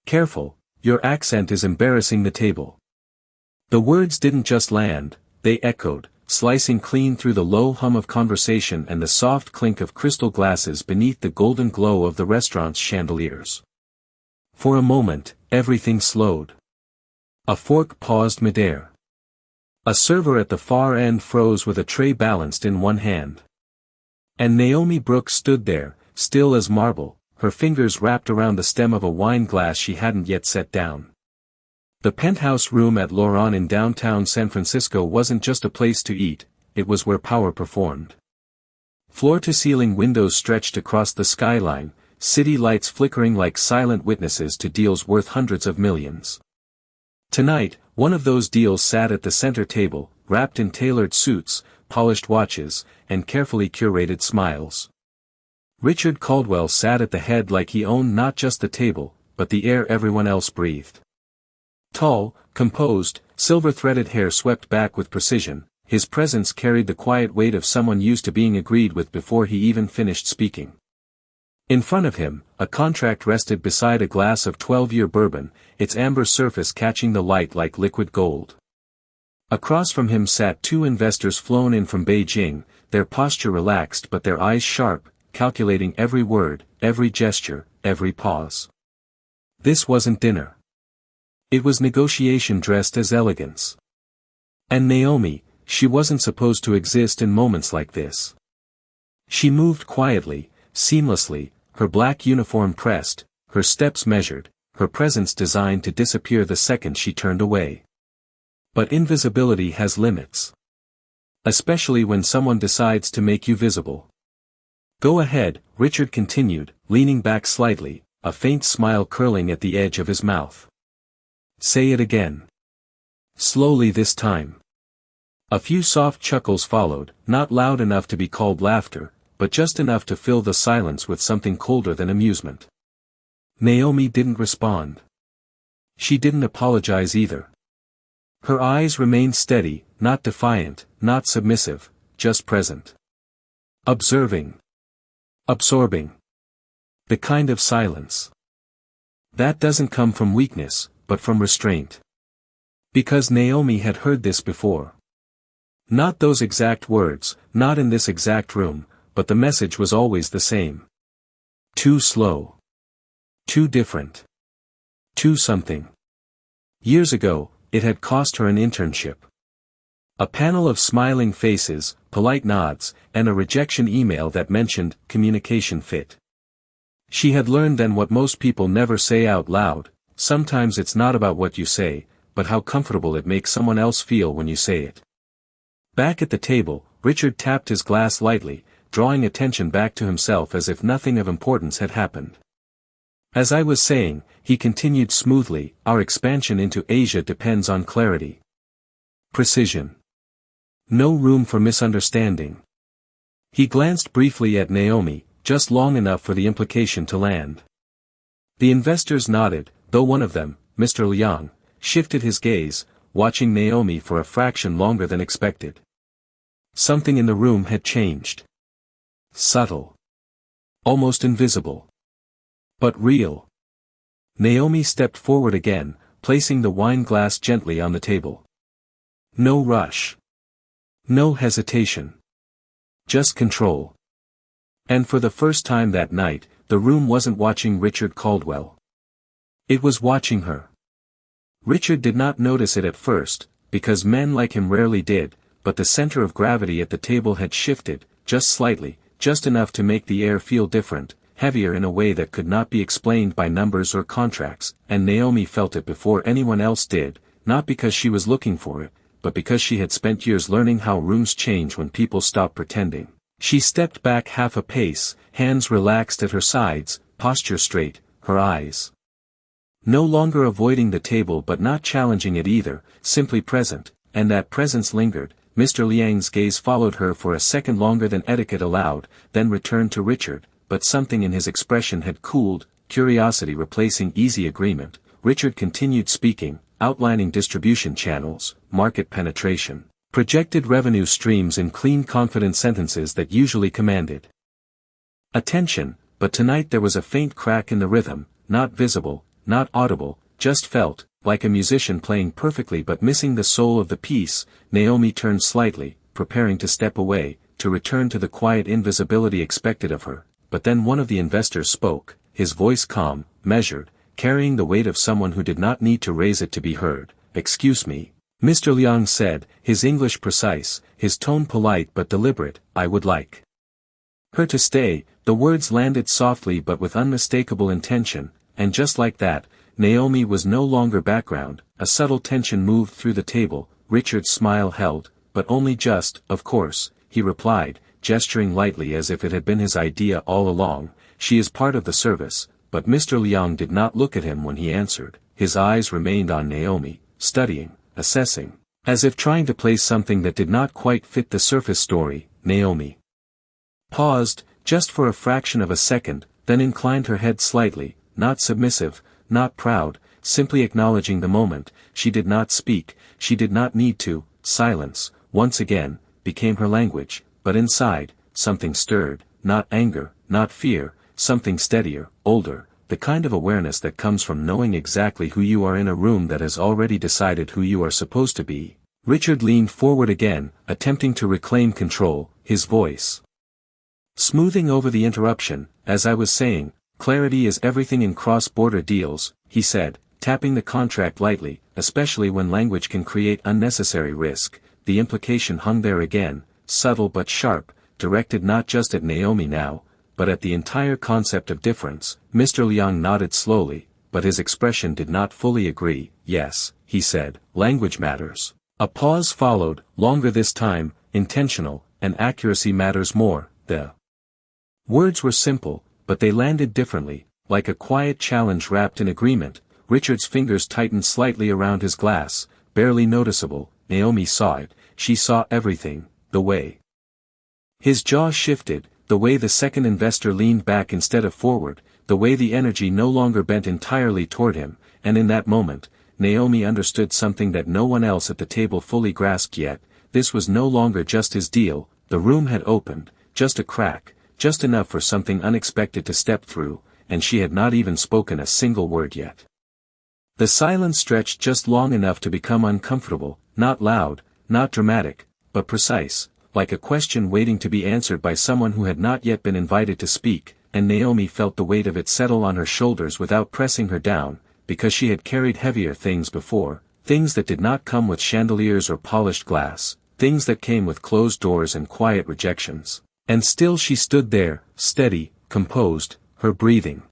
Careful, your accent is embarrassing the table. The words didn't just land, they echoed, slicing clean through the low hum of conversation and the soft clink of crystal glasses beneath the golden glow of the restaurant's chandeliers. For a moment, everything slowed. A fork paused midair. A server at the far end froze with a tray balanced in one hand. And Naomi Brooks stood there, still as marble, her fingers wrapped around the stem of a wine glass she hadn't yet set down. The penthouse room at L'Oran in downtown San Francisco wasn't just a place to eat, it was where power performed. Floor-to-ceiling windows stretched across the skyline, city lights flickering like silent witnesses to deals worth hundreds of millions. Tonight, one of those deals sat at the center table, wrapped in tailored suits, polished watches, and carefully curated smiles. Richard Caldwell sat at the head like he owned not just the table, but the air everyone else breathed. Tall, composed, silver-threaded hair swept back with precision, his presence carried the quiet weight of someone used to being agreed with before he even finished speaking. In front of him, a contract rested beside a glass of 12-year bourbon, its amber surface catching the light like liquid gold. Across from him sat two investors flown in from Beijing, their posture relaxed but their eyes sharp, calculating every word, every gesture, every pause. This wasn't dinner. It was negotiation dressed as elegance. And Naomi, she wasn't supposed to exist in moments like this. She moved quietly, seamlessly, her black uniform pressed, her steps measured, her presence designed to disappear the second she turned away. But invisibility has limits. Especially when someone decides to make you visible. Go ahead, Richard continued, leaning back slightly, a faint smile curling at the edge of his mouth. Say it again. Slowly this time. A few soft chuckles followed, not loud enough to be called laughter, but just enough to fill the silence with something colder than amusement. Naomi didn't respond. She didn't apologize either. Her eyes remained steady, not defiant, not submissive, just present. Observing. Absorbing. The kind of silence that doesn't come from weakness, but from restraint. Because Naomi had heard this before. Not those exact words, not in this exact room, but the message was always the same. Too slow. Too different. Too something. Years ago, it had cost her an internship. A panel of smiling faces, polite nods, and a rejection email that mentioned communication fit. She had learned then what most people never say out loud. Sometimes it's not about what you say, but how comfortable it makes someone else feel when you say it. Back at the table, Richard tapped his glass lightly, drawing attention back to himself as if nothing of importance had happened. As I was saying, he continued smoothly, our expansion into Asia depends on clarity. Precision. No room for misunderstanding. He glanced briefly at Naomi, just long enough for the implication to land. The investors nodded, though one of them, Mr. Liang, shifted his gaze, watching Naomi for a fraction longer than expected. Something in the room had changed. Subtle. Almost invisible. But real. Naomi stepped forward again, placing the wine glass gently on the table. No rush. No hesitation. Just control. And for the first time that night, the room wasn't watching Richard Caldwell. It was watching her. Richard did not notice it at first, because men like him rarely did, but the center of gravity at the table had shifted, just slightly, just enough to make the air feel different, heavier in a way that could not be explained by numbers or contracts, and Naomi felt it before anyone else did, not because she was looking for it, but because she had spent years learning how rooms change when people stop pretending. She stepped back half a pace, hands relaxed at her sides, posture straight, her eyes no longer avoiding the table but not challenging it either, simply present, and that presence lingered. Mr. Liang's gaze followed her for a second longer than etiquette allowed, then returned to Richard, but something in his expression had cooled, curiosity replacing easy agreement. Richard continued speaking, outlining distribution channels, market penetration, projected revenue streams in clean confident sentences that usually commanded attention, but tonight there was a faint crack in the rhythm, not visible, not audible, just felt, like a musician playing perfectly but missing the soul of the piece. Naomi turned slightly, preparing to step away, to return to the quiet invisibility expected of her, but then one of the investors spoke, his voice calm, measured, carrying the weight of someone who did not need to raise it to be heard. "Excuse me," Mr. Liang said, his English precise, his tone polite but deliberate. "I would like her to stay." The words landed softly but with unmistakable intention, and just like that, Naomi was no longer background. A subtle tension moved through the table. Richard's smile held, but only just. "Of course," he replied, gesturing lightly as if it had been his idea all along. "She is part of the service." But Mr. Liang did not look at him when he answered. His eyes remained on Naomi, studying, assessing, as if trying to place something that did not quite fit the surface story. Naomi paused, just for a fraction of a second, then inclined her head slightly, not submissive, not proud, simply acknowledging the moment. She did not speak, she did not need to. Silence, once again, became her language, but inside, something stirred, not anger, not fear, something steadier, older, the kind of awareness that comes from knowing exactly who you are in a room that has already decided who you are supposed to be. Richard leaned forward again, attempting to reclaim control, his voice smoothing over the interruption. "As I was saying, clarity is everything in cross-border deals," he said, tapping the contract lightly, "especially when language can create unnecessary risk." The implication hung there again, subtle but sharp, directed not just at Naomi now, but at the entire concept of difference. Mr. Liang nodded slowly, but his expression did not fully agree. "Yes," he said, "language matters." A pause followed, longer this time, intentional, and accuracy matters more. The words were simple, but they landed differently, like a quiet challenge wrapped in agreement. Richard's fingers tightened slightly around his glass, barely noticeable. Naomi saw it, she saw everything, the way his jaw shifted, the way the second investor leaned back instead of forward, the way the energy no longer bent entirely toward him, and in that moment, Naomi understood something that no one else at the table fully grasped yet. This was no longer just his deal. The room had opened, just a crack, just enough for something unexpected to step through, and she had not even spoken a single word yet. The silence stretched just long enough to become uncomfortable, not loud, not dramatic, but precise, like a question waiting to be answered by someone who had not yet been invited to speak, and Naomi felt the weight of it settle on her shoulders without pressing her down, because she had carried heavier things before, things that did not come with chandeliers or polished glass, things that came with closed doors and quiet rejections. And still she stood there, steady, composed, her breathing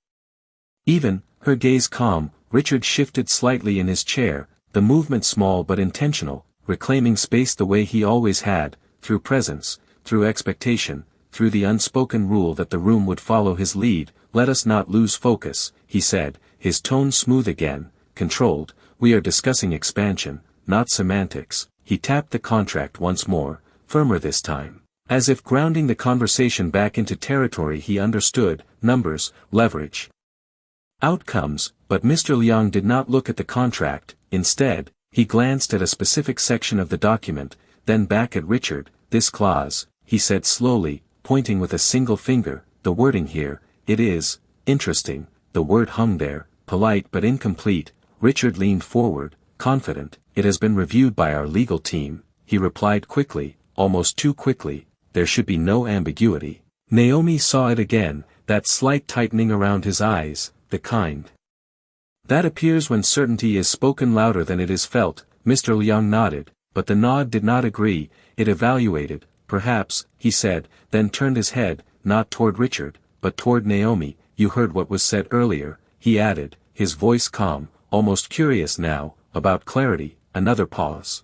even, her gaze calm. Richard shifted slightly in his chair, the movement small but intentional, reclaiming space the way he always had, through presence, through expectation, through the unspoken rule that the room would follow his lead. "Let us not lose focus," he said, his tone smooth again, controlled. "We are discussing expansion, not semantics." He tapped the contract once more, firmer this time, as if grounding the conversation back into territory he understood: numbers, leverage, outcomes. But Mr. Liang did not look at the contract. Instead, he glanced at a specific section of the document, then back at Richard. "This clause," he said slowly, pointing with a single finger, "the wording here, it is interesting." The word hung there, polite but incomplete. Richard leaned forward, confident. "It has been reviewed by our legal team," he replied quickly, almost too quickly. "There should be no ambiguity." Naomi saw it again, that slight tightening around his eyes, the kind that appears when certainty is spoken louder than it is felt. Mr. Liang nodded, but the nod did not agree. It evaluated. "Perhaps," he said, then turned his head, not toward Richard, but toward Naomi. "You heard what was said earlier," he added, his voice calm, almost curious now, "about clarity." Another pause.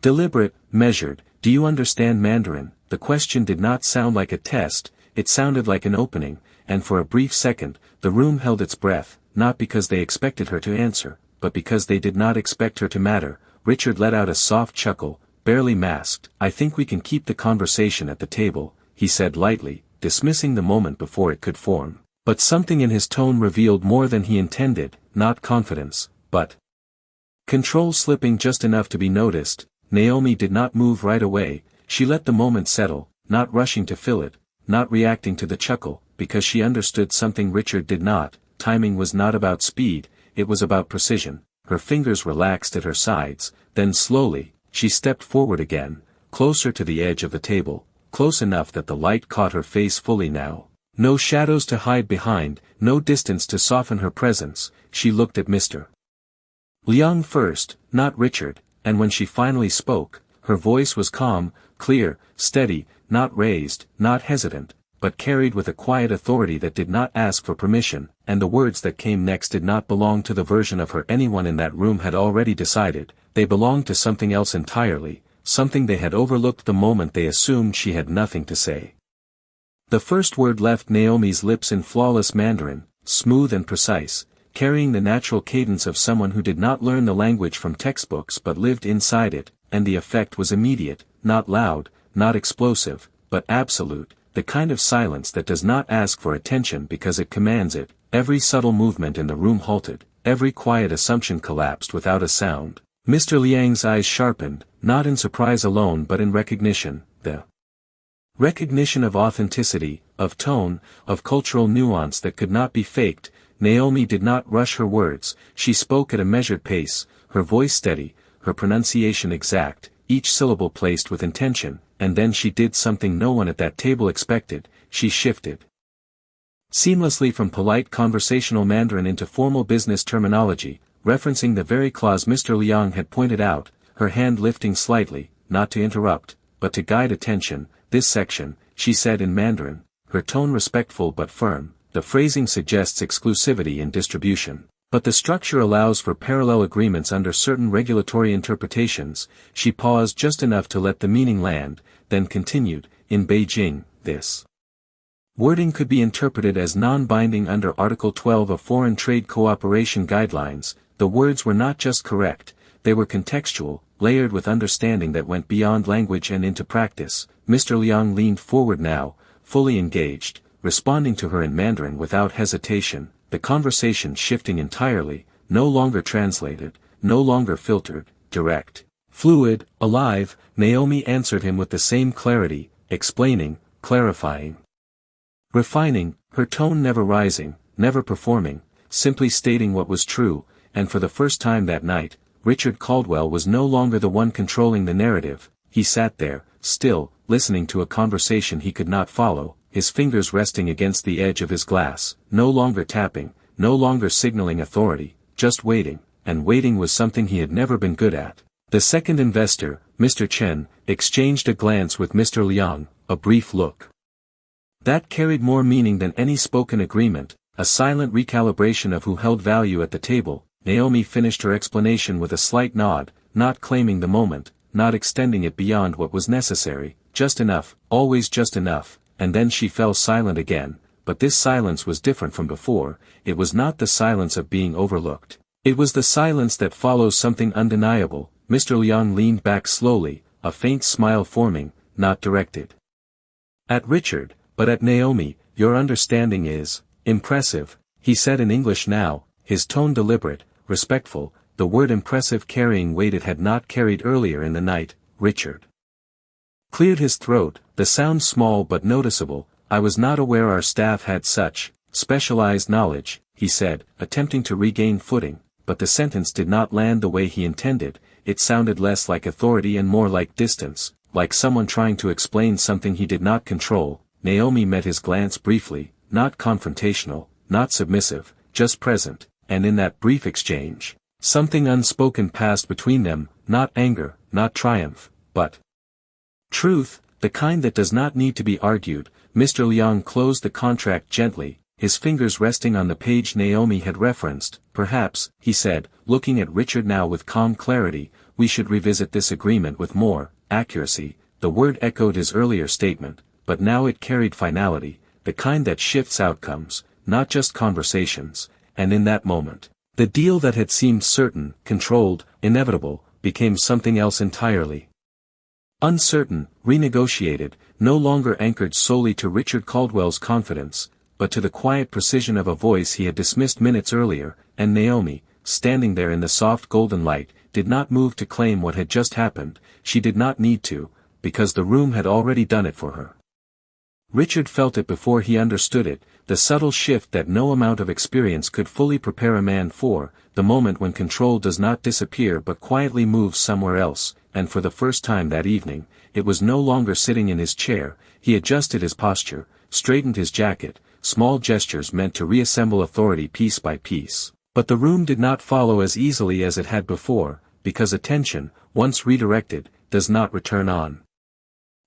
Deliberate, measured. "Do you understand Mandarin?" The question did not sound like a test, it sounded like an opening, and for a brief second, the room held its breath, not because they expected her to answer, but because they did not expect her to matter. Richard let out a soft chuckle, barely masked. "I think we can keep the conversation at the table," he said lightly, dismissing the moment before it could form. But something in his tone revealed more than he intended, not confidence, but control, slipping just enough to be noticed. Naomi did not move right away. She let the moment settle, not rushing to fill it, not reacting to the chuckle, because she understood something Richard did not, timing was not about speed, it was about precision. Her fingers relaxed at her sides, then slowly, she stepped forward again, closer to the edge of the table, close enough that the light caught her face fully now. No shadows to hide behind, no distance to soften her presence. She looked at Mr. Liang first, not Richard, and when she finally spoke, her voice was calm, clear, steady, not raised, not hesitant, but carried with a quiet authority that did not ask for permission, and the words that came next did not belong to the version of her anyone in that room had already decided. They belonged to something else entirely, something they had overlooked the moment they assumed she had nothing to say. The first word left Naomi's lips in flawless Mandarin, smooth and precise, carrying the natural cadence of someone who did not learn the language from textbooks but lived inside it, and the effect was immediate, not loud, not explosive, but absolute, the kind of silence that does not ask for attention because it commands it. Every subtle movement in the room halted, every quiet assumption collapsed without a sound. Mr. Liang's eyes sharpened, not in surprise alone but in recognition, the recognition of authenticity, of tone, of cultural nuance that could not be faked. Naomi did not rush her words, she spoke at a measured pace, her voice steady, her pronunciation exact, each syllable placed with intention, and then she did something no one at that table expected. She shifted seamlessly from polite conversational Mandarin into formal business terminology, referencing the very clause Mr. Liang had pointed out, her hand lifting slightly, not to interrupt, but to guide attention. This section, she said in Mandarin, her tone respectful but firm. The phrasing suggests exclusivity in distribution, but the structure allows for parallel agreements under certain regulatory interpretations. She paused just enough to let the meaning land, then continued, in Beijing, this wording could be interpreted as non-binding under Article 12 of Foreign Trade Cooperation Guidelines. The words were not just correct, they were contextual, layered with understanding that went beyond language and into practice. Mr. Liang leaned forward now, fully engaged, responding to her in Mandarin without hesitation, the conversation shifting entirely, no longer translated, no longer filtered, direct, fluid, alive. Naomi answered him with the same clarity, explaining, clarifying, refining, her tone never rising, never performing, simply stating what was true. And for the first time that night, Richard Caldwell was no longer the one controlling the narrative. He sat there, still, listening to a conversation he could not follow, his fingers resting against the edge of his glass, no longer tapping, no longer signaling authority, just waiting, and waiting was something he had never been good at. The second investor, Mr. Chen, exchanged a glance with Mr. Liang, a brief look that carried more meaning than any spoken agreement, a silent recalibration of who held value at the table. Naomi finished her explanation with a slight nod, not claiming the moment, not extending it beyond what was necessary, just enough, always just enough, and then she fell silent again. But this silence was different from before. It was not the silence of being overlooked. It was the silence that follows something undeniable. Mr. Liang leaned back slowly, a faint smile forming, not directed at Richard, but at Naomi. Your understanding is impressive, he said in English now, his tone deliberate, respectful, the word impressive carrying weight it had not carried earlier in the night. Richard cleared his throat, the sound small but noticeable. I was not aware our staff had such specialized knowledge, he said, attempting to regain footing, but the sentence did not land the way he intended. It sounded less like authority and more like distance, like someone trying to explain something he did not control. Naomi met his glance briefly, not confrontational, not submissive, just present, and in that brief exchange, something unspoken passed between them, not anger, not triumph, but truth, the kind that does not need to be argued. Mr. Liang closed the contract gently, his fingers resting on the page Naomi had referenced. Perhaps, he said, looking at Richard now with calm clarity, we should revisit this agreement with more accuracy. The word echoed his earlier statement, but now it carried finality, the kind that shifts outcomes, not just conversations. And in that moment, the deal that had seemed certain, controlled, inevitable, became something else entirely. Uncertain, renegotiated, no longer anchored solely to Richard Caldwell's confidence, but to the quiet precision of a voice he had dismissed minutes earlier. And Naomi, standing there in the soft golden light, did not move to claim what had just happened. She did not need to, because the room had already done it for her. Richard felt it before he understood it, the subtle shift that no amount of experience could fully prepare a man for, the moment when control does not disappear but quietly moves somewhere else, and for the first time that evening, it was no longer sitting in his chair. He adjusted his posture, straightened his jacket, small gestures meant to reassemble authority piece by piece. But the room did not follow as easily as it had before, because attention, once redirected, does not return on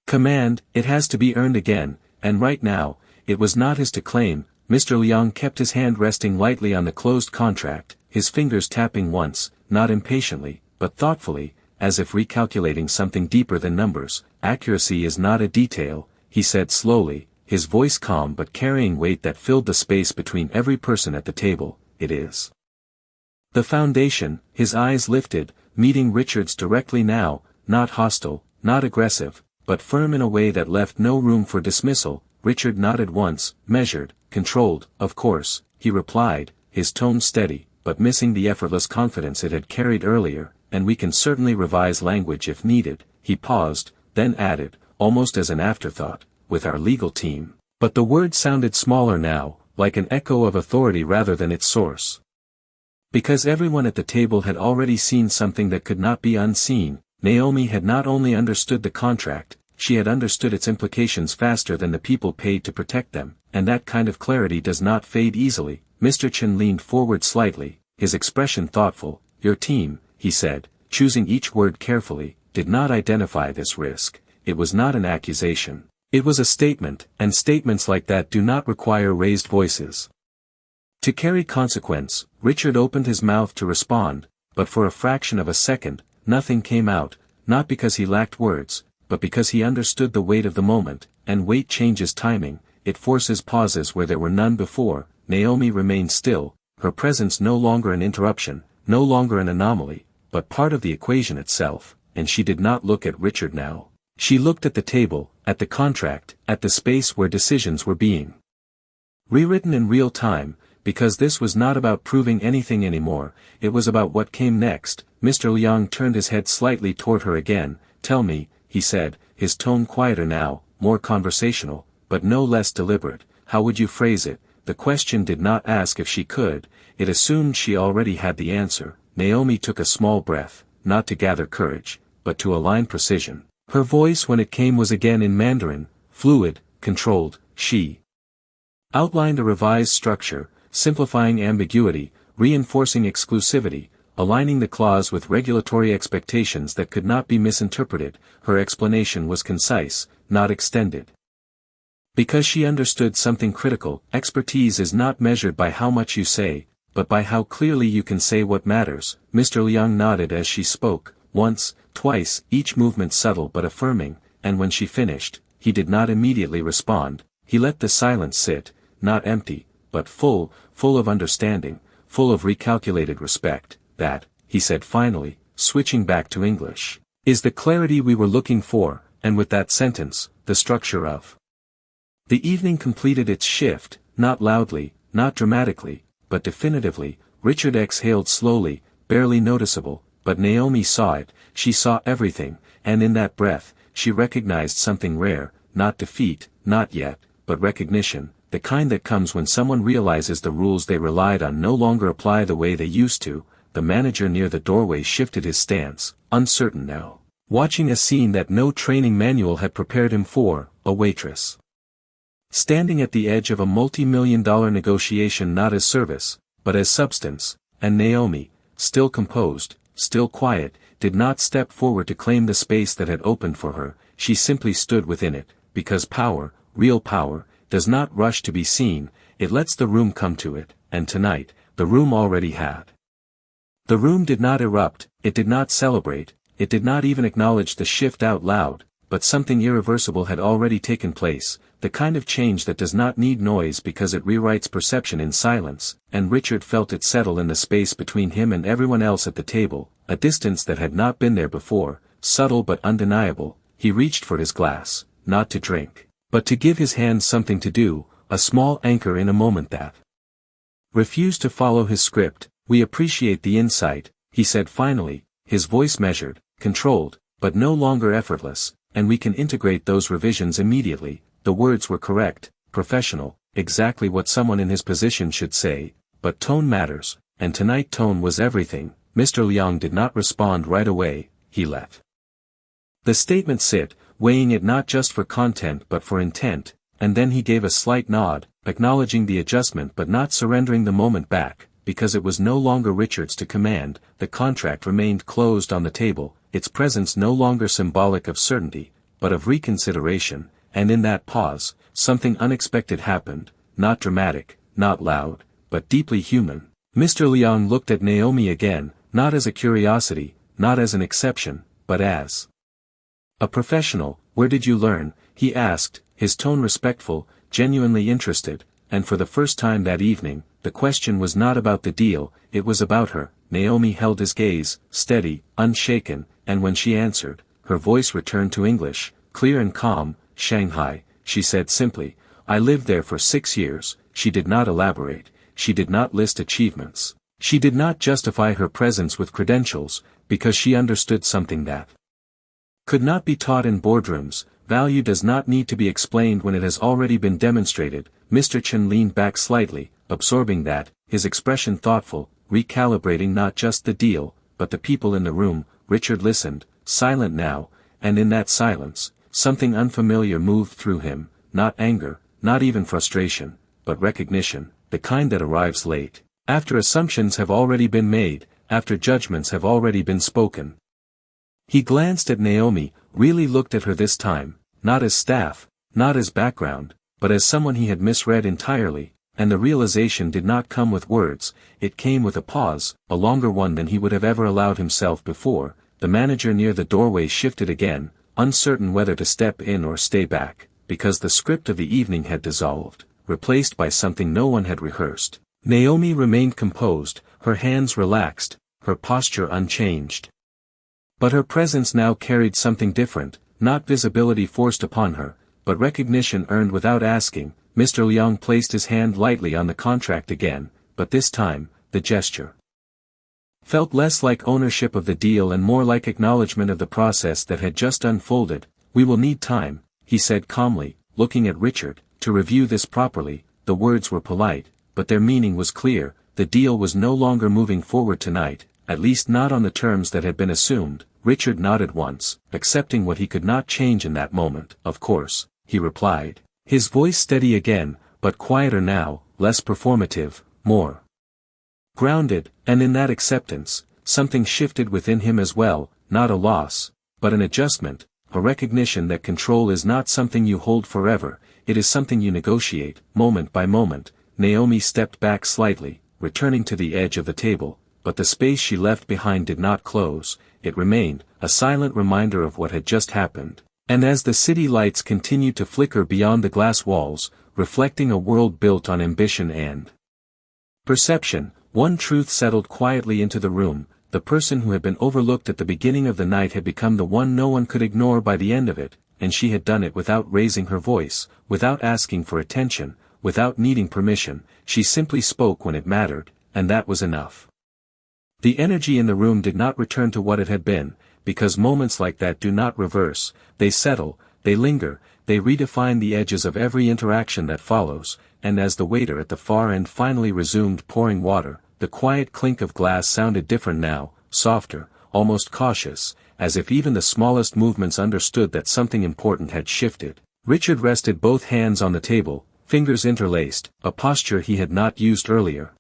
command. It has to be earned again, and right now, it was not his to claim. Mr. Liang kept his hand resting lightly on the closed contract, his fingers tapping once, not impatiently, but thoughtfully, as if recalculating something deeper than numbers. Accuracy is not a detail, he said slowly, his voice calm but carrying weight that filled the space between every person at the table. It is the foundation. His eyes lifted, meeting Richard's directly now, not hostile, not aggressive, but firm in a way that left no room for dismissal. Richard nodded once, measured, controlled. Of course, he replied, his tone steady, but missing the effortless confidence it had carried earlier, and we can certainly revise language if needed. He paused, then added, almost as an afterthought, with our legal team. But the word sounded smaller now, like an echo of authority rather than its source. Because everyone at the table had already seen something that could not be unseen, Naomi had not only understood the contract, she had understood its implications faster than the people paid to protect them, and that kind of clarity does not fade easily. Mr. Chen leaned forward slightly, his expression thoughtful. Your team, he said, choosing each word carefully, did not identify this risk. It was not an accusation. It was a statement, and statements like that do not require raised voices to carry consequence. Richard opened his mouth to respond, but for a fraction of a second, nothing came out, not because he lacked words, but because he understood the weight of the moment, and weight changes timing, it forces pauses where there were none before. Naomi remained still, her presence no longer an interruption, no longer an anomaly, but part of the equation itself, and she did not look at Richard now. She looked at the table, at the contract, at the space where decisions were being rewritten in real time, because this was not about proving anything anymore, it was about what came next. Mr. Liang turned his head slightly toward her again. Tell me, he said, his tone quieter now, more conversational, but no less deliberate, how would you phrase it? The question did not ask if she could, it assumed she already had the answer. Naomi took a small breath, not to gather courage, but to align precision. Her voice when it came was again in Mandarin, fluid, controlled. She outlined a revised structure, simplifying ambiguity, reinforcing exclusivity, aligning the clause with regulatory expectations that could not be misinterpreted. Her explanation was concise, not extended. Because she understood something critical, expertise is not measured by how much you say, but by how clearly you can say what matters. Mr. Liang nodded as she spoke, once, twice, each movement subtle but affirming, and when she finished, he did not immediately respond. He let the silence sit, not empty, but full of understanding, full of recalculated respect. That, he said finally, switching back to English, is the clarity we were looking for, and with that sentence, the structure of the evening completed its shift, not loudly, not dramatically, but definitively. Richard exhaled slowly, barely noticeable, but Naomi saw it. She saw everything, and in that breath, she recognized something rare, not defeat, not yet, but recognition, the kind that comes when someone realizes the rules they relied on no longer apply the way they used to. The manager near the doorway shifted his stance, uncertain now, watching a scene that no training manual had prepared him for. A waitress standing at the edge of a multi-million-dollar negotiation, not as service, but as substance, and Naomi, still composed, still quiet, did not step forward to claim the space that had opened for her. She simply stood within it, because power, real power, does not rush to be seen, it lets the room come to it, and tonight, the room already had. The room did not erupt, it did not celebrate, it did not even acknowledge the shift out loud, but something irreversible had already taken place, the kind of change that does not need noise because it rewrites perception in silence, and Richard felt it settle in the space between him and everyone else at the table, a distance that had not been there before, subtle but undeniable. He reached for his glass, not to drink, but to give his hands something to do, a small anchor in a moment that refused to follow his script. We appreciate the insight, he said finally, his voice measured, controlled, but no longer effortless, and we can integrate those revisions immediately. The words were correct, professional, exactly what someone in his position should say, but tone matters, and tonight tone was everything. Mr. Liang did not respond right away, he let the statement sit, weighing it not just for content but for intent, and then he gave a slight nod, acknowledging the adjustment but not surrendering the moment back, because it was no longer Richard's to command. The contract remained closed on the table, its presence no longer symbolic of certainty, but of reconsideration, and in that pause, something unexpected happened, not dramatic, not loud, but deeply human. Mr. Liang looked at Naomi again, not as a curiosity, not as an exception, but as a professional. Where did you learn? He asked, his tone respectful, genuinely interested, and for the first time that evening, the question was not about the deal, it was about her. Naomi held his gaze, steady, unshaken, and when she answered, her voice returned to English, clear and calm. Shanghai, she said simply. I lived there for 6 years. She did not elaborate, she did not list achievements. She did not justify her presence with credentials, because she understood something that could not be taught in boardrooms. Value does not need to be explained when it has already been demonstrated. Mr. Chen leaned back slightly, absorbing that, his expression thoughtful, recalibrating not just the deal, but the people in the room. Richard listened, silent now, and in that silence, something unfamiliar moved through him, not anger, not even frustration, but recognition, the kind that arrives late, after assumptions have already been made, after judgments have already been spoken. He glanced at Naomi, really looked at her this time, not as staff, not as background, but as someone he had misread entirely, and the realization did not come with words, it came with a pause, a longer one than he would have ever allowed himself before. The manager near the doorway shifted again, uncertain whether to step in or stay back, because the script of the evening had dissolved, replaced by something no one had rehearsed. Naomi remained composed, her hands relaxed, her posture unchanged. But her presence now carried something different, not visibility forced upon her, but recognition earned without asking. Mr. Liang placed his hand lightly on the contract again, but this time, the gesture felt less like ownership of the deal and more like acknowledgement of the process that had just unfolded. We will need time, he said calmly, looking at Richard, to review this properly. The words were polite, but their meaning was clear. The deal was no longer moving forward tonight, at least not on the terms that had been assumed. Richard nodded once, accepting what he could not change in that moment. Of course, he replied, his voice steady again, but quieter now, less performative, more grounded, and in that acceptance, something shifted within him as well, not a loss, but an adjustment, a recognition that control is not something you hold forever, it is something you negotiate, moment by moment. Naomi stepped back slightly, returning to the edge of the table, but the space she left behind did not close, it remained, a silent reminder of what had just happened. And as the city lights continued to flicker beyond the glass walls, reflecting a world built on ambition and perception, one truth settled quietly into the room: the person who had been overlooked at the beginning of the night had become the one no one could ignore by the end of it, and she had done it without raising her voice, without asking for attention, without needing permission. She simply spoke when it mattered, and that was enough. The energy in the room did not return to what it had been, because moments like that do not reverse, they settle, they linger, they redefine the edges of every interaction that follows. And as the waiter at the far end finally resumed pouring water, the quiet clink of glass sounded different now, softer, almost cautious, as if even the smallest movements understood that something important had shifted. Richard rested both hands on the table, fingers interlaced, a posture he had not used earlier.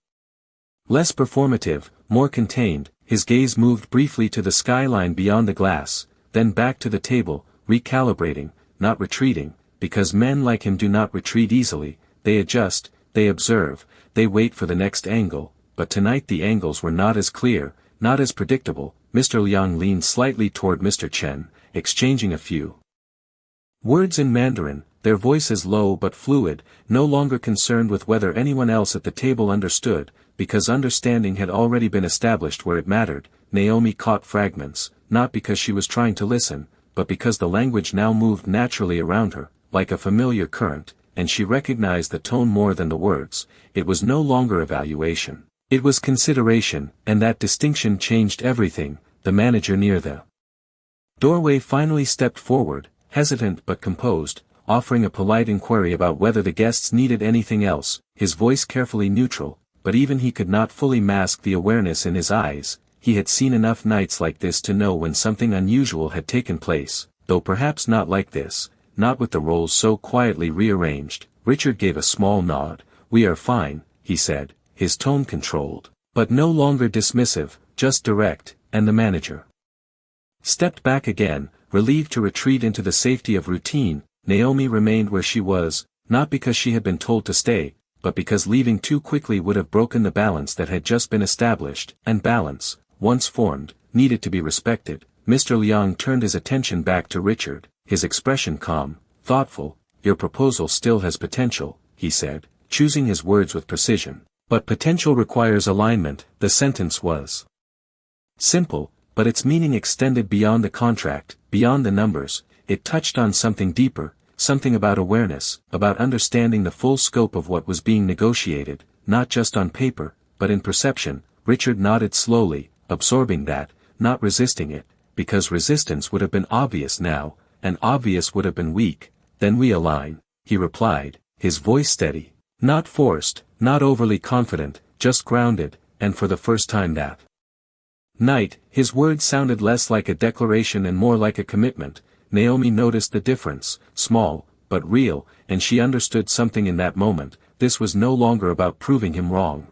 Less performative, more contained, his gaze moved briefly to the skyline beyond the glass, then back to the table, recalibrating, not retreating, because men like him do not retreat easily. They adjust, they observe, they wait for the next angle, but tonight the angles were not as clear, not as predictable. Mr. Liang leaned slightly toward Mr. Chen, exchanging a few words in Mandarin, their voices low but fluid, no longer concerned with whether anyone else at the table understood, because understanding had already been established where it mattered. Naomi caught fragments, not because she was trying to listen, but because the language now moved naturally around her, like a familiar current, and she recognized the tone more than the words. It was no longer evaluation. It was consideration, and that distinction changed everything. The manager near the doorway finally stepped forward, hesitant but composed. offering a polite inquiry about whether the guests needed anything else, his voice carefully neutral, but even he could not fully mask the awareness in his eyes. He had seen enough nights like this to know when something unusual had taken place, though perhaps not like this, not with the roles so quietly rearranged. Richard gave a small nod. "We are fine," he said, his tone controlled, but no longer dismissive, just direct, and the manager stepped back again, relieved to retreat into the safety of routine. Naomi remained where she was, not because she had been told to stay, but because leaving too quickly would have broken the balance that had just been established, and balance, once formed, needed to be respected. Mr. Liang turned his attention back to Richard, his expression calm, thoughtful. "Your proposal still has potential," he said, choosing his words with precision. "But potential requires alignment." The sentence was simple, but its meaning extended beyond the contract, beyond the numbers. It touched on something deeper, something about awareness, about understanding the full scope of what was being negotiated, not just on paper, but in perception. Richard nodded slowly, absorbing that, not resisting it, because resistance would have been obvious now, and obvious would have been weak. "Then we align," he replied, his voice steady, not forced, not overly confident, just grounded, and for the first time that night, his words sounded less like a declaration and more like a commitment. Naomi noticed the difference, small, but real, and she understood something in that moment. This was no longer about proving him wrong.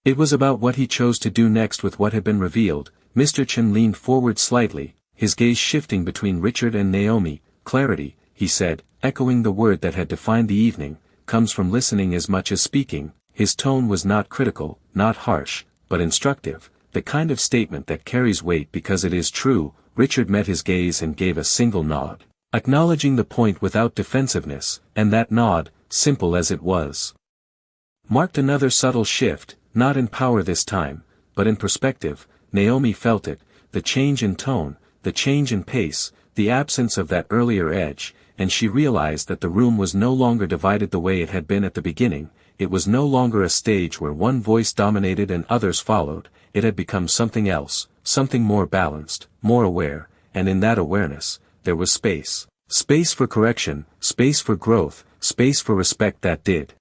It was about what he chose to do next with what had been revealed. Mr. Chen leaned forward slightly, his gaze shifting between Richard and Naomi. "Clarity," he said, echoing the word that had defined the evening, "comes from listening as much as speaking." His tone was not critical, not harsh, but instructive, the kind of statement that carries weight because it is true. Richard met his gaze and gave a single nod, acknowledging the point without defensiveness, and that nod, simple as it was, marked another subtle shift, not in power this time, but in perspective. Naomi felt it, the change in tone, the change in pace, the absence of that earlier edge, and she realized that the room was no longer divided the way it had been at the beginning. It was no longer a stage where one voice dominated and others followed. It had become something else, something more balanced, more aware, and in that awareness, there was space. Space for correction, space for growth, space for respect that did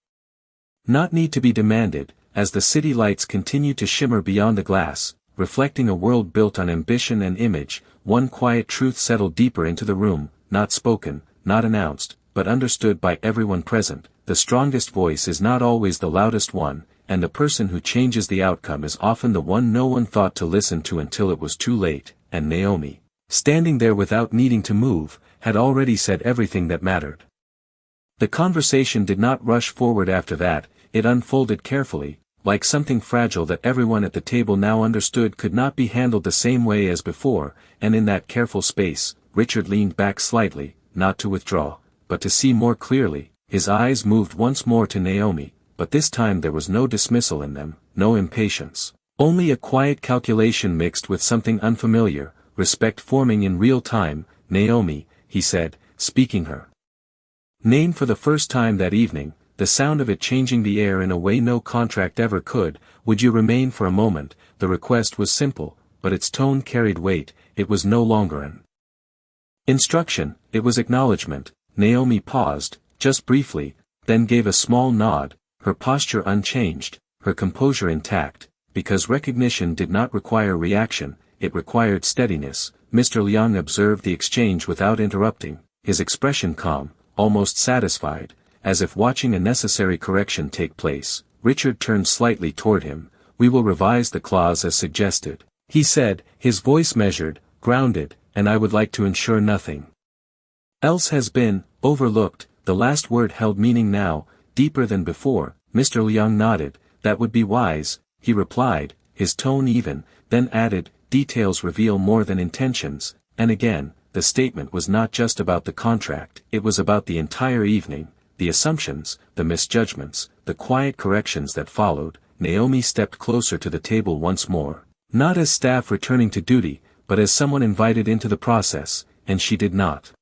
not need to be demanded. As the city lights continued to shimmer beyond the glass, reflecting a world built on ambition and image, one quiet truth settled deeper into the room, not spoken, not announced, but understood by everyone present. The strongest voice is not always the loudest one, and the person who changes the outcome is often the one no one thought to listen to until it was too late. And Naomi, standing there without needing to move, had already said everything that mattered. The conversation did not rush forward after that. It unfolded carefully, like something fragile that everyone at the table now understood could not be handled the same way as before. And in that careful space, Richard leaned back slightly, not to withdraw, but to see more clearly. His eyes moved once more to Naomi, but this time there was no dismissal in them, no impatience. Only a quiet calculation mixed with something unfamiliar, respect forming in real time. "Naomi," he said, speaking her name for the first time that evening, the sound of it changing the air in a way no contract ever could. "Would you remain for a moment?" The request was simple, but its tone carried weight. It was no longer an instruction, it was acknowledgement. Naomi paused, just briefly, then gave a small nod, her posture unchanged, her composure intact, because recognition did not require reaction, it required steadiness. Mr. Liang observed the exchange without interrupting, his expression calm, almost satisfied, as if watching a necessary correction take place. Richard turned slightly toward him. "We will revise the clause as suggested," he said, his voice measured, grounded, "and I would like to ensure nothing else has been overlooked." The last word held meaning now, deeper than before. Mr. Liang nodded. "That would be wise," he replied, his tone even, then added, "Details reveal more than intentions." And again, the statement was not just about the contract, it was about the entire evening, the assumptions, the misjudgments, the quiet corrections that followed. Naomi stepped closer to the table once more, not as staff returning to duty, but as someone invited into the process, and she did not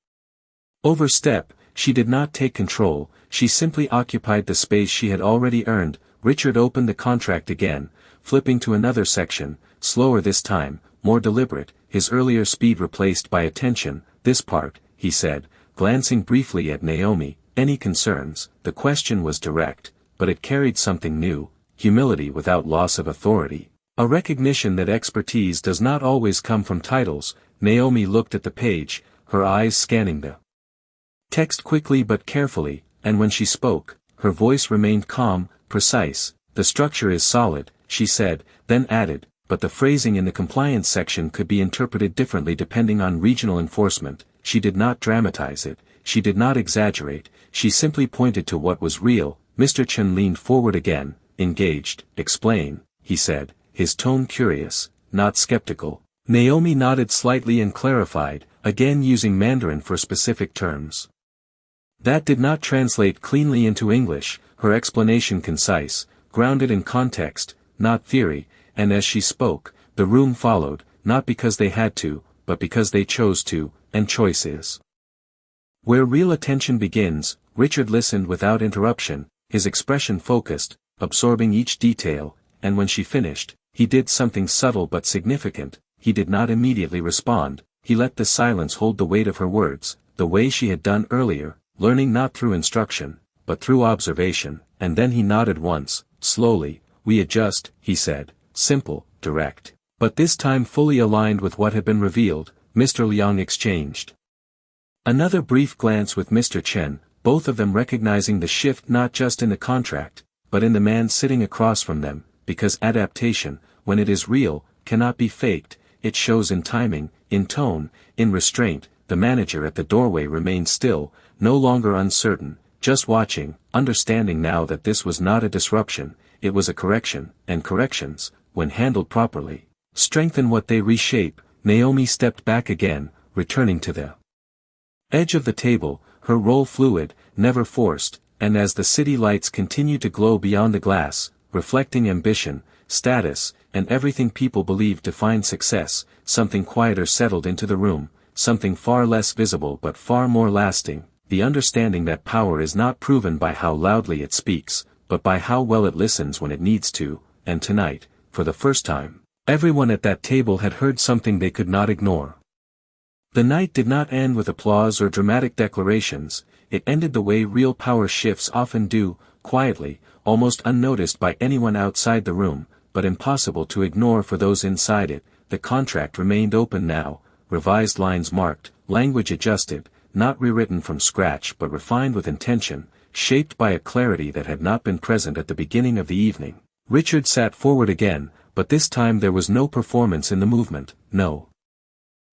overstep, she did not take control, she simply occupied the space she had already earned. Richard opened the contract again, flipping to another section, slower this time, more deliberate, his earlier speed replaced by attention. "This part," he said, glancing briefly at Naomi. Any concerns? The question was direct, but it carried something new, humility without loss of authority. A recognition that expertise does not always come from titles. Naomi looked at the page, her eyes scanning the text quickly but carefully, and when she spoke, her voice remained calm, precise. The structure is solid, she said, then added, but the phrasing in the compliance section could be interpreted differently depending on regional enforcement. She did not dramatize it, she did not exaggerate, she simply pointed to what was real. Mr. Chen leaned forward again, engaged. Explain, he said, his tone curious, not skeptical. Naomi nodded slightly and clarified, again using Mandarin for specific terms. That did not translate cleanly into English, her explanation concise, grounded in context, not theory, and as she spoke, the room followed, not because they had to, but because they chose to, and choice is where real attention begins. Richard listened without interruption, his expression focused, absorbing each detail, and when she finished, he did something subtle but significant. He did not immediately respond, he let the silence hold the weight of her words, the way she had done earlier, learning not through instruction, but through observation, and then he nodded once, slowly. We adjust, he said, simple, direct, but this time fully aligned with what had been revealed. Mr. Liang exchanged another brief glance with Mr. Chen, both of them recognizing the shift not just in the contract, but in the man sitting across from them, because adaptation, when it is real, cannot be faked. It shows in timing, in tone, in restraint. The manager at the doorway remained still, no longer uncertain, just watching, understanding now that this was not a disruption, it was a correction, and corrections, when handled properly, strengthen what they reshape. Naomi stepped back again, returning to the edge of the table, her role fluid, never forced, and as the city lights continued to glow beyond the glass, reflecting ambition, status, and everything people believed defined success, something quieter settled into the room, something far less visible but far more lasting, the understanding that power is not proven by how loudly it speaks, but by how well it listens when it needs to. And tonight, for the first time, everyone at that table had heard something they could not ignore. The night did not end with applause or dramatic declarations, it ended the way real power shifts often do, quietly, almost unnoticed by anyone outside the room, but impossible to ignore for those inside it. The contract remained open now, revised lines marked, language adjusted, not rewritten from scratch but refined with intention, shaped by a clarity that had not been present at the beginning of the evening. Richard sat forward again, but this time there was no performance in the movement, no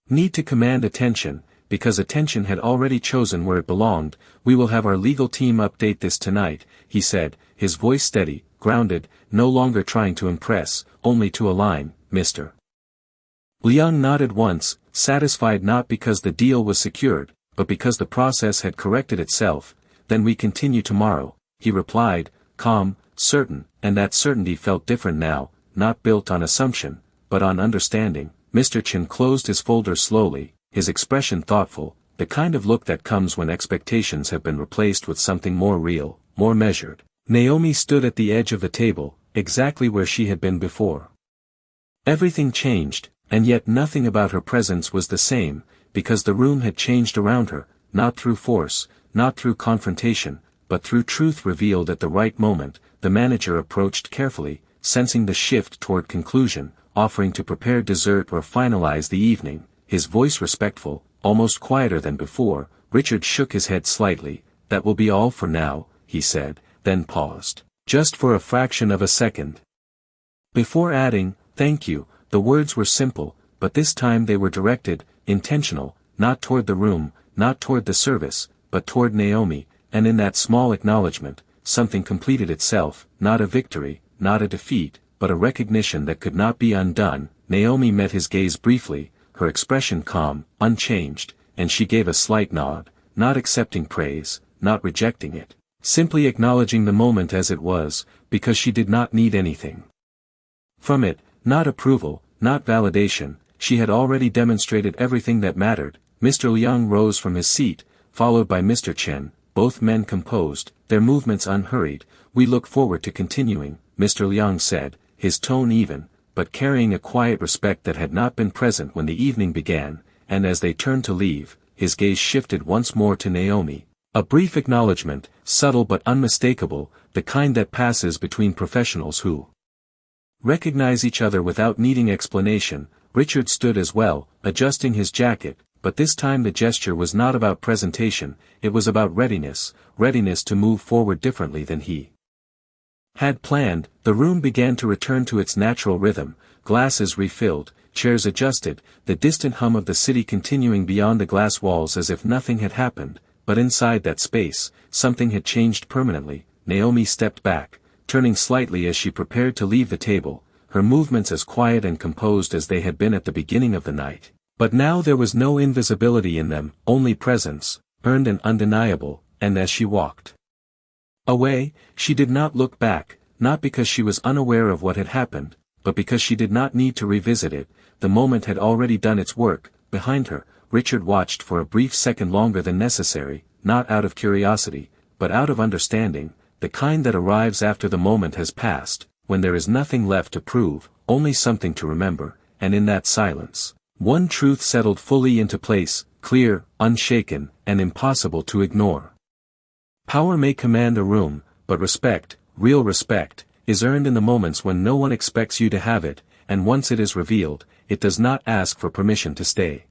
need to command attention, because attention had already chosen where it belonged. We will have our legal team update this tonight, he said, his voice steady, grounded, no longer trying to impress, only to align. Mr. Liang nodded once, satisfied not because the deal was secured, but because the process had corrected itself. Then we continue tomorrow, he replied, calm, certain, and that certainty felt different now, not built on assumption, but on understanding. Mr. Chen closed his folder slowly, his expression thoughtful, the kind of look that comes when expectations have been replaced with something more real, more measured. Naomi stood at the edge of the table, exactly where she had been before. Everything changed, and yet nothing about her presence was the same, because the room had changed around her, not through force, not through confrontation, but through truth revealed at the right moment. The manager approached carefully, sensing the shift toward conclusion, offering to prepare dessert or finalize the evening, his voice respectful, almost quieter than before. Richard shook his head slightly. That will be all for now, he said, then paused, just for a fraction of a second, before adding, thank you. The words were simple, but this time they were directed, intentional, not toward the room, not toward the service, but toward Naomi, and in that small acknowledgement, something completed itself, not a victory, not a defeat, but a recognition that could not be undone. Naomi met his gaze briefly, her expression calm, unchanged, and she gave a slight nod, not accepting praise, not rejecting it, simply acknowledging the moment as it was, because she did not need anything from it, not approval, not validation. She had already demonstrated everything that mattered. Mr. Liang rose from his seat, followed by Mr. Chen, both men composed, their movements unhurried. We look forward to continuing, Mr. Liang said, his tone even, but carrying a quiet respect that had not been present when the evening began, and as they turned to leave, his gaze shifted once more to Naomi. A brief acknowledgement, subtle but unmistakable, the kind that passes between professionals who recognize each other without needing explanation. Richard stood as well, adjusting his jacket, but this time the gesture was not about presentation, it was about readiness to move forward differently than he had planned. The room began to return to its natural rhythm, glasses refilled, chairs adjusted, the distant hum of the city continuing beyond the glass walls as if nothing had happened, but inside that space, something had changed permanently. Naomi stepped back, turning slightly as she prepared to leave the table, her movements as quiet and composed as they had been at the beginning of the night. But now there was no invisibility in them, only presence, earned and undeniable, and as she walked away, she did not look back, not because she was unaware of what had happened, but because she did not need to revisit it. The moment had already done its work. Behind her, Richard watched for a brief second longer than necessary, not out of curiosity, but out of understanding, the kind that arrives after the moment has passed, when there is nothing left to prove, only something to remember, and in that silence, one truth settled fully into place, clear, unshaken, and impossible to ignore. Power may command a room, but respect, real respect, is earned in the moments when no one expects you to have it, and once it is revealed, it does not ask for permission to stay.